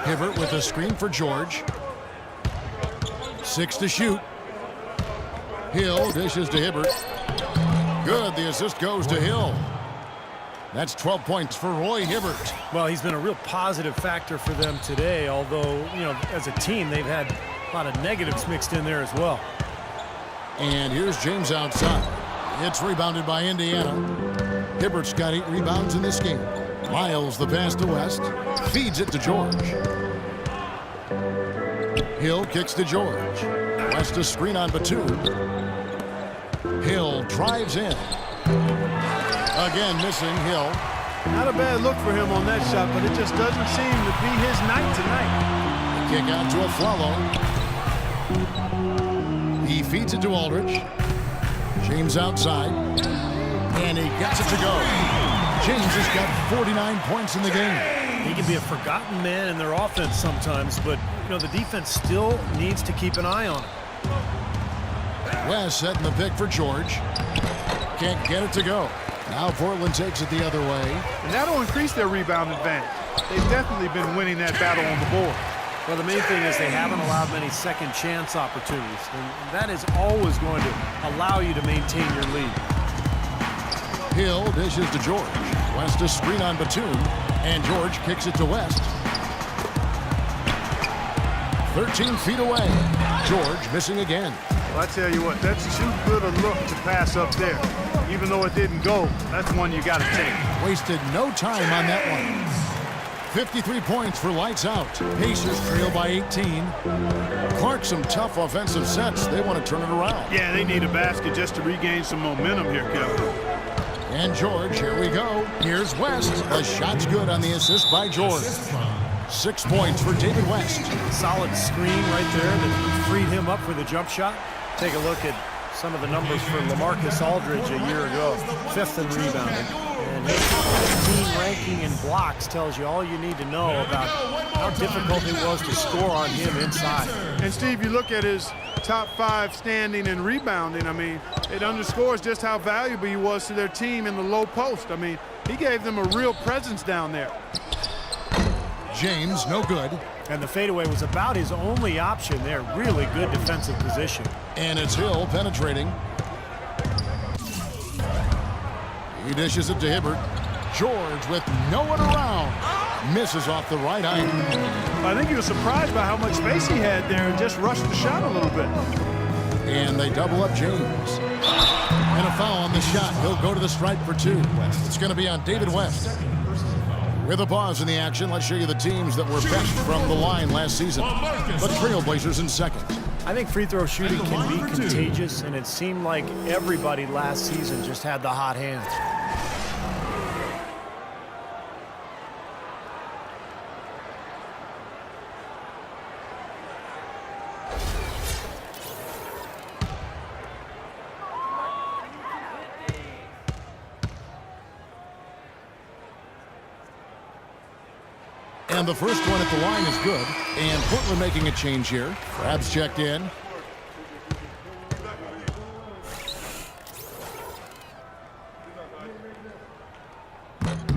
Hibbert with a screen for George. 6 to shoot. Hill dishes to Hibbert. Good, the assist goes to Hill. That's 12 points for Roy Hibbert. Well, he's been a real positive factor for them today, although, as a team, they've had a lot of negatives mixed in there as well. And here's James outside. It's rebounded by Indiana. Hibbert's got 8 rebounds in this game. Miles the pass to West. Feeds it to George. Hill kicks to George. West a screen on Batum. Hill drives in. Again missing Hill. Not a bad look for him on that shot, but it just doesn't seem to be his night tonight. Kick out to Aflalo. He feeds it to Aldridge. James outside. And he gets it to go. James has got 49 points in the game. He can be a forgotten man in their offense sometimes, but the defense still needs to keep an eye on him. West setting the pick for George. Can't get it to go. Now Portland takes it the other way. And that'll increase their rebound advantage. They've definitely been winning that battle on the board. Well, the main thing is they haven't allowed many second chance opportunities, and that is always going to allow you to maintain your lead. Hill dishes to George. West a screen on Batum, and George kicks it to West. 13 feet away. George missing again. Well, I tell you what, that's too good a look to pass up there. Even though it didn't go, that's one you got to take. Wasted no time on that one. 53 points for lights out. Pacers trail by 18. Clark, some tough offensive sets. They want to turn it around. Yeah, they need a basket just to regain some momentum here, Kevin. And George, here we go. Here's West. The shot's good on the assist by George. 6 points for David West. Solid screen right there that freed him up for the jump shot. Take a look at some of the numbers for LaMarcus Aldridge a year ago. 5th in rebounding. And his team ranking in blocks tells you all you need to know about how difficult it was to score on him inside. And Steve, you look at his top 5 standing and rebounding. I mean, it underscores just how valuable he was to their team in the low post. I mean, he gave them a real presence down there. James, no good. And the fadeaway was about his only option there. Really good defensive position. And it's Hill penetrating. He dishes it to Hibbert. George with no one around. Misses off the right eye. I think he was surprised by how much space he had there and just rushed the shot a little bit. And they double up James. And a foul on the shot. He'll go to the stripe for 2. It's going to be on David West. With a pause in the action, let's show you the teams that were best from the line last season. The Trailblazers in second. I think free throw shooting can be contagious, and it seemed like everybody last season just had the hot hands. And the first one at the line is good. And Portland making a change here. Crabs checked in.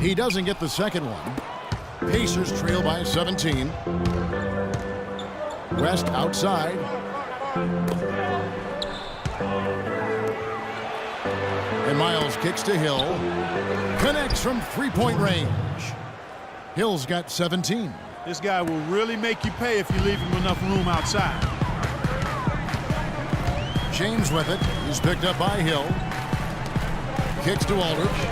He doesn't get the second one. Pacers trail by 17. West outside. And Miles kicks to Hill. Connects from three-point range. Hill's got 17. This guy will really make you pay if you leave him enough room outside. James with it. He's picked up by Hill. Kicks to Aldridge.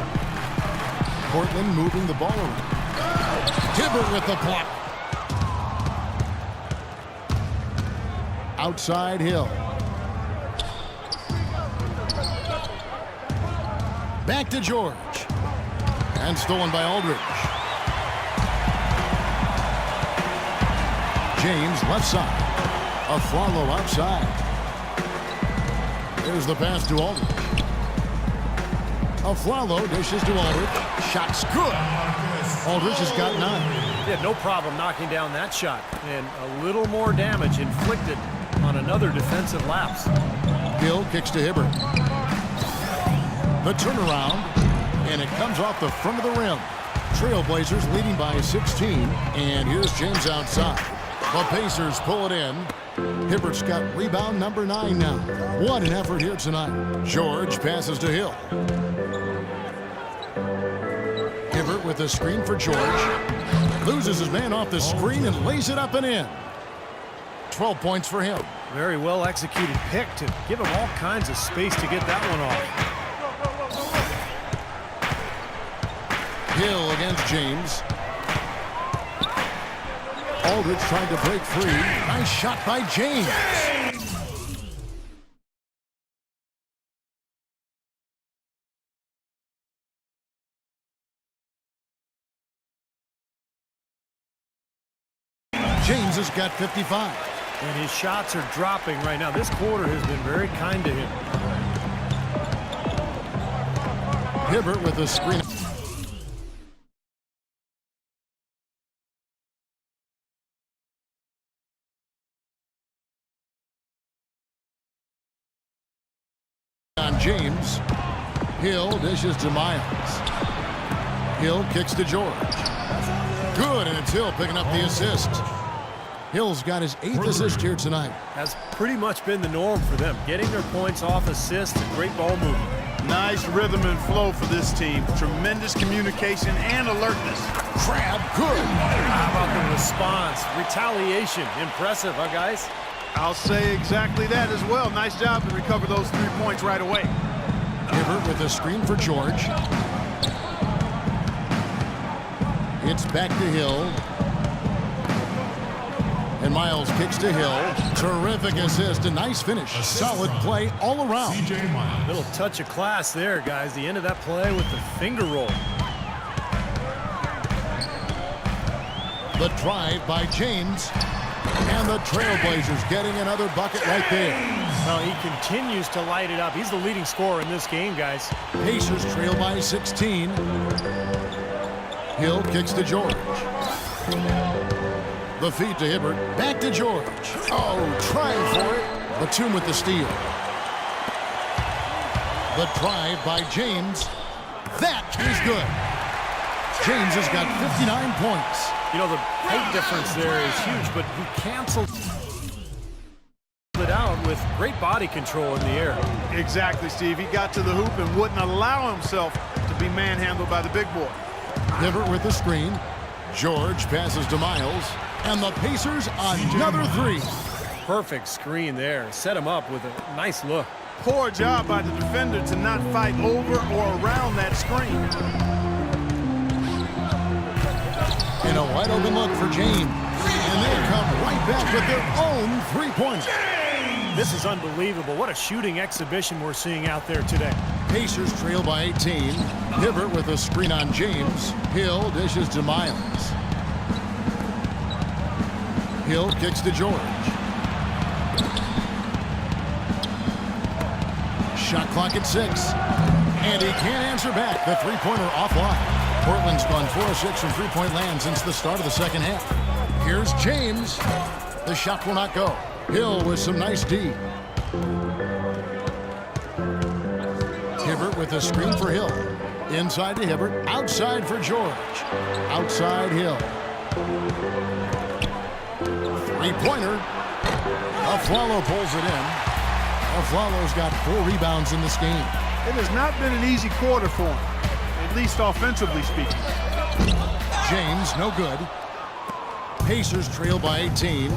Portland moving the ball around. Hibbert with the block. Outside Hill. Back to George. And stolen by Aldridge. James left side. Aflalo outside. There's the pass to Aldridge. Aflalo dishes to Aldridge. Shot's good. Aldridge has got 9. He had no problem knocking down that shot. And a little more damage inflicted on another defensive lapse. Hill kicks to Hibbert. The turnaround. And it comes off the front of the rim. Trailblazers leading by 16. And here's James outside. The Pacers pull it in. Hibbert's got rebound number 9 now. What an effort here tonight. George passes to Hill. Hibbert with the screen for George. Loses his man off the screen and lays it up and in. 12 points for him. Very well executed pick to give him all kinds of space to get that one off. Hill against James. Aldridge trying to break free. Nice shot by James. James has got 55. And his shots are dropping right now. This quarter has been very kind to him. Hibbert with the screen. On James. Hill dishes to Miles. Hill kicks to George. Good, and it's Hill picking up the assist. Hill's got his 8th assist here tonight. Has pretty much been the norm for them. Getting their points off assists and great ball movement. Nice rhythm and flow for this team. Tremendous communication and alertness. Crab, good. How about the response? Retaliation. Impressive, huh, guys? I'll say exactly that as well. Nice job to recover those 3 points right away. Hibbert with a screen for George. It's back to Hill. And Miles kicks to Hill. Terrific assist. A nice finish. Solid play all around. Little touch of class there, guys. The end of that play with the finger roll. The drive by James. And the Trailblazers getting another bucket right there. Well, he continues to light it up. He's the leading scorer in this game, guys. Pacers trail by 16. Hill kicks to George. The feed to Hibbert. Back to George. Oh, trying for it. Batum with the steal. The drive by James. That is good. James has got 59 points. You know, the height difference there is huge, but he canceled it out with great body control in the air. Exactly, Steve. He got to the hoop and wouldn't allow himself to be manhandled by the big boy. Hibbert with the screen. George passes to Miles. And the Pacers another 3. Perfect screen there. Set him up with a nice look. Poor job by the defender to not fight over or around that screen. And a wide open look for James. And they come right back with their own 3-pointer. This is unbelievable. What a shooting exhibition we're seeing out there today. Pacers trail by 18. Hibbert with a screen on James. Hill dishes to Miles. Hill kicks to George. Shot clock at 6. And he can't answer back. The 3-pointer offline. Portland's gone 4 of 6 from 3-point land since the start of the second half. Here's James. The shot will not go. Hill with some nice D. Hibbert with a screen for Hill. Inside to Hibbert. Outside for George. Outside Hill. 3-pointer. Aflalo pulls it in. Aflalo's got 4 rebounds in this game. It has not been an easy quarter for him, at least offensively speaking. James, no good. Pacers trail by 18.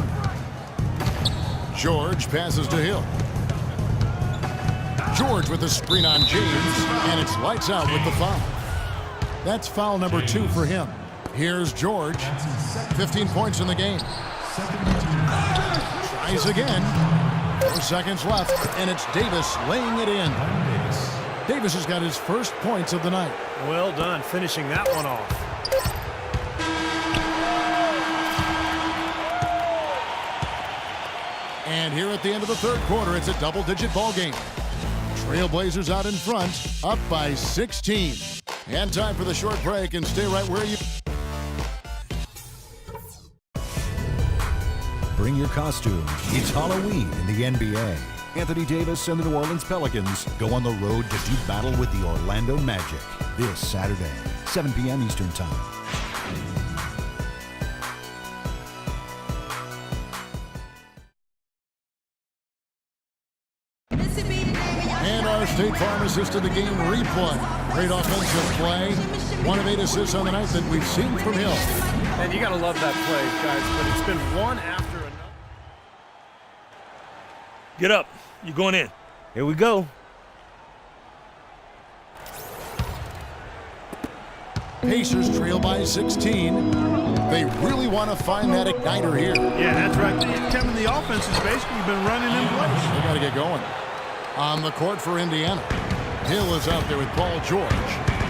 George passes to Hill. George with the screen on James, and it's lights out with the foul. That's foul number 2 for him. Here's George. 15 points in the game. Tries again. 4 seconds left, and it's Davis laying it in. Davis has got his first points of the night. Well done, finishing that one off. And here at the end of the third quarter, it's a double-digit ball game. Trailblazers out in front, up by 16. And time for the short break, and stay right where you... Bring your costume. It's Halloween in the NBA. Anthony Davis and the New Orleans Pelicans go on the road to do battle with the Orlando Magic this Saturday, 7 p.m. Eastern Time. And our State Farm assist to the game replay. Great offensive play. 1 of 8 assists on the night that we've seen from Hill. And you got to love that play, guys, but it's been one after another. Get up. You're going in. Here we go. Pacers trail by 16. They really want to find that igniter here. Yeah, that's right. Kevin, the offense has basically been running in place. They got to get going. On the court for Indiana, Hill is out there with Paul George.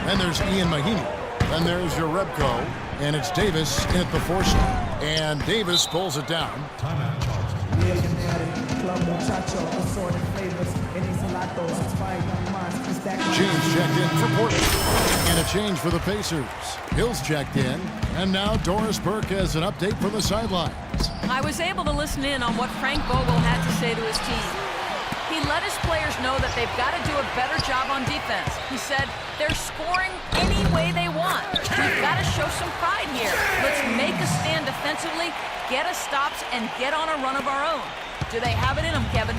Then there's Ian Mahinmi. Then there's Jerebko. And it's Davis in at the 4 slot. And Davis pulls it down. James checked in for Portland. And a change for the Pacers. Hill's checked in. And now Doris Burke has an update from the sidelines. I was able to listen in on what Frank Vogel had to say to his team. He let his players know that they've got to do a better job on defense. He said they're scoring any way they want. We've got to show some pride here. Let's make a stand defensively, get us stops, and get on a run of our own. Do they have it in them, Kevin?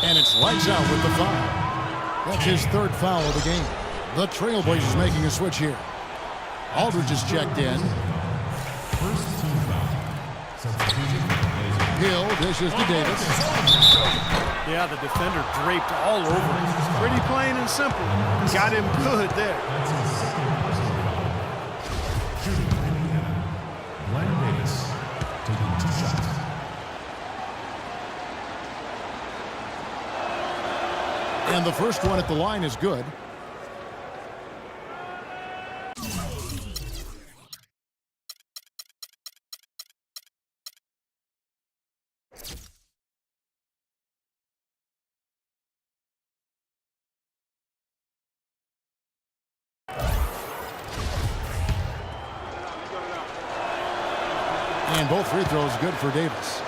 And it's lights out with the foul. That's his 3rd foul of the game. The Trailblazers making a switch here. Aldridge is checked in. Hill dishes to Davis. Yeah, the defender draped all over him. Pretty plain and simple. Got him good there. And the first one at the line is good. And both free throws good for Davis.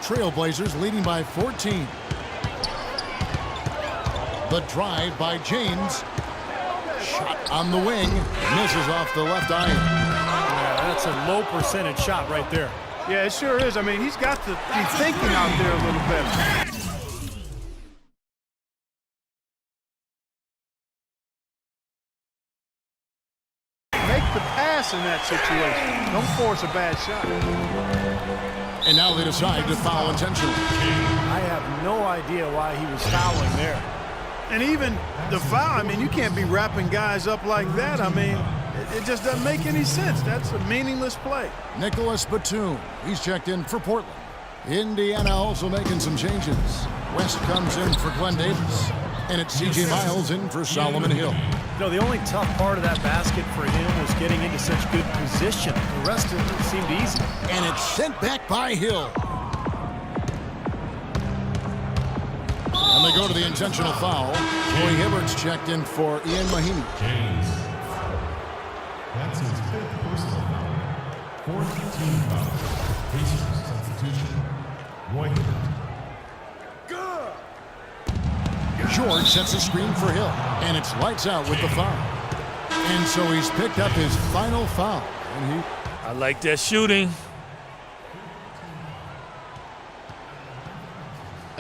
Trailblazers leading by 14. The drive by James. Shot on the wing. Misses off the left iron. Yeah, that's a low percentage shot right there. Yeah, it sure is. I mean, he's got to be thinking out there a little better. Make the pass in that situation. Don't force a bad shot. And now they decide to foul intentionally. I have no idea why he was fouling there. And even the foul, I mean, you can't be wrapping guys up like that. I mean, it just doesn't make any sense. That's a meaningless play. Nicholas Batum, he's checked in for Portland. Indiana also making some changes. West comes in for Glenn Davis. And it's C.J. Miles in for Solomon Hill. You know, the only tough part of that basket for him was getting into such good position. The rest of it seemed easy. And it's sent back by Hill. And they go to the intentional foul. Roy Hibbert's checked in for Ian Mahinmi. James. That's his 5th personal foul. 4th team foul. Pacers substitution. Roy Hibbert. George sets a screen for Hill. And it's lights out with the foul. And so he's picked up his final foul. And I like that shooting.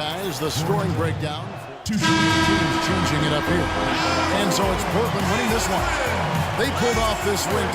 guys, the scoring breakdown. Two teams changing it up here. And so it's Portland winning this one. They pulled off this win.